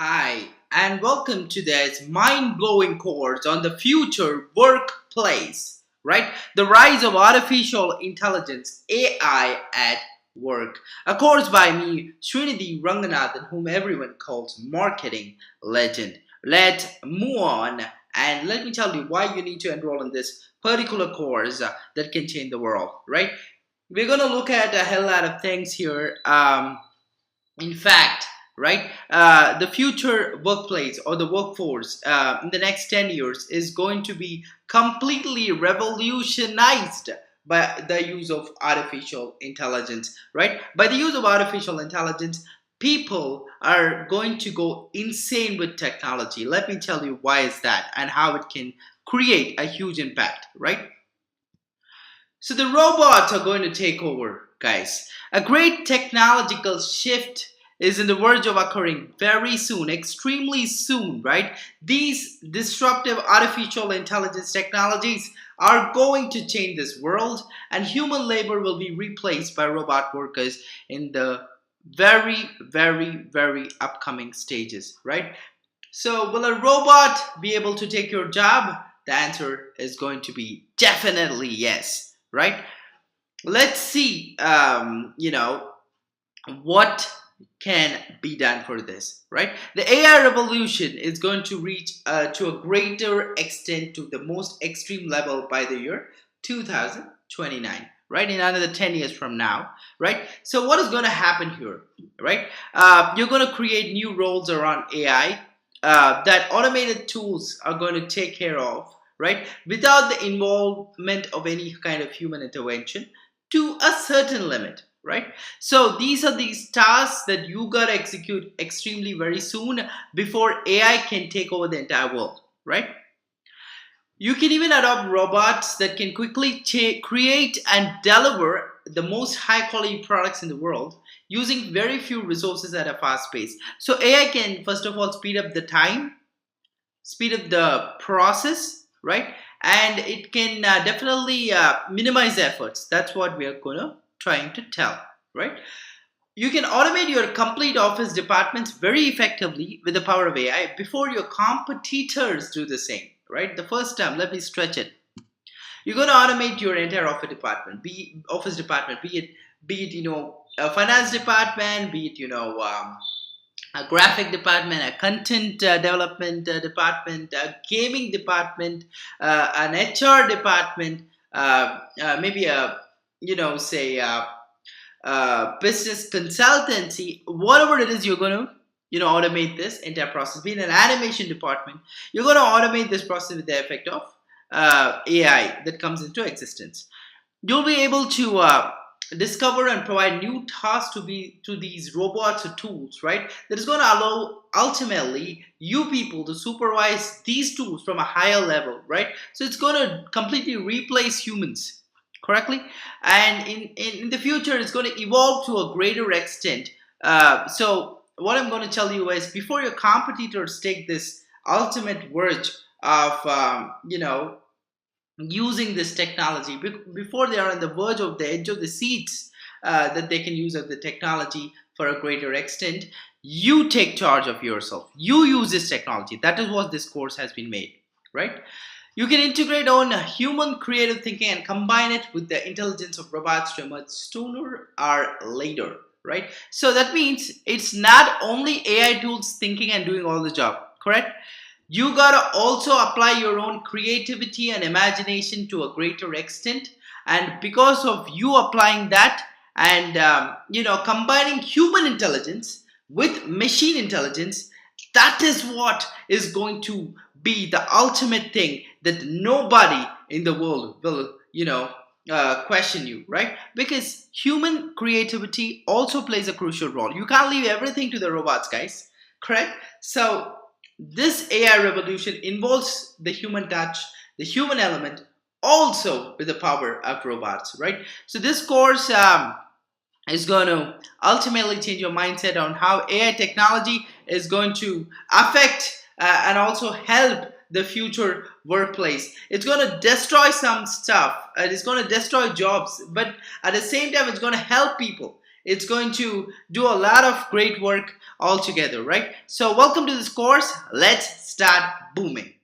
Hi, and welcome to this mind-blowing course on the future workplace, right? The rise of artificial intelligence, AI at work. A course by me, Srinidhi Ranganathan, whom everyone calls marketing legend. Let's move on and let me tell you why you need to enroll in this particular course that can change the world, right? We're going to look at a hell lot of things here. In fact, right, the future workplace or the workforce in the next 10 years is going to be completely revolutionized by the use of artificial intelligence, right? By the use of artificial intelligence, people are going to go insane with technology. Let me tell you why is that and how it can create a huge impact, right? So the robots are going to take over, guys. A great technological shift is in the verge of occurring very soon, extremely soon, right? These disruptive artificial intelligence technologies are going to change this world, and human labor will be replaced by robot workers in the very upcoming stages, right? So, will a robot be able to take your job? The answer is going to be definitely yes, right? Let's see, what can be done for this, right? The AI revolution is going to reach to a greater extent to the most extreme level by the year 2029, right? In another 10 years from now, right? So what is going to happen here, right? You're going to create new roles around AI that automated tools are going to take care of, right? Without the involvement of any kind of human intervention to a certain limit, right? So these are these tasks that you gotta execute extremely very soon before AI can take over the entire world, right? You can even adopt robots that can quickly create and deliver the most high quality products in the world using very few resources at a fast pace. So AI can first of all speed up the time, speed up the process, right? And it can definitely minimize efforts. That's what we are gonna trying to tell, right? You can automate your complete office departments very effectively with the power of AI before your competitors do the same, right? The first time, let me stretch it. You're going to automate your entire office department, be it a finance department, be it a graphic department, a content development department, a gaming department, an HR department, maybe a say business consultancy, whatever it is, you're going to automate this entire process. Be in an animation department, you're going to automate this process with the effect of AI that comes into existence. You'll be able to discover and provide new tasks to these robots or tools, right? That is going to allow ultimately you people to supervise these tools from a higher level, right? So it's going to completely replace humans, correctly. And in the future it's going to evolve to a greater extent. So what I'm going to tell you is, before your competitors take this ultimate verge of using this technology, before they are on the verge of the edge of the seats, that they can use of the technology for a greater extent, you take charge of yourself, you use this technology. That is what this course has been made, right? You can integrate on human creative thinking and combine it with the intelligence of robots to emerge sooner or later, right? So that means it's not only AI tools thinking and doing all the job, correct? You gotta also apply your own creativity and imagination to a greater extent. And because of you applying that and combining human intelligence with machine intelligence, that is what is going to be the ultimate thing that nobody in the world will question you, right? Because human creativity also plays a crucial role. You can't leave everything to the robots, guys, correct? So this AI revolution involves the human touch, the human element, also with the power of robots, right? So this course is going to ultimately change your mindset on how AI technology is going to affect and also help the future workplace. It's going to destroy some stuff. It's going to destroy jobs, but at the same time, it's going to help people. It's going to do a lot of great work altogether, right? So welcome to this course. Let's start booming.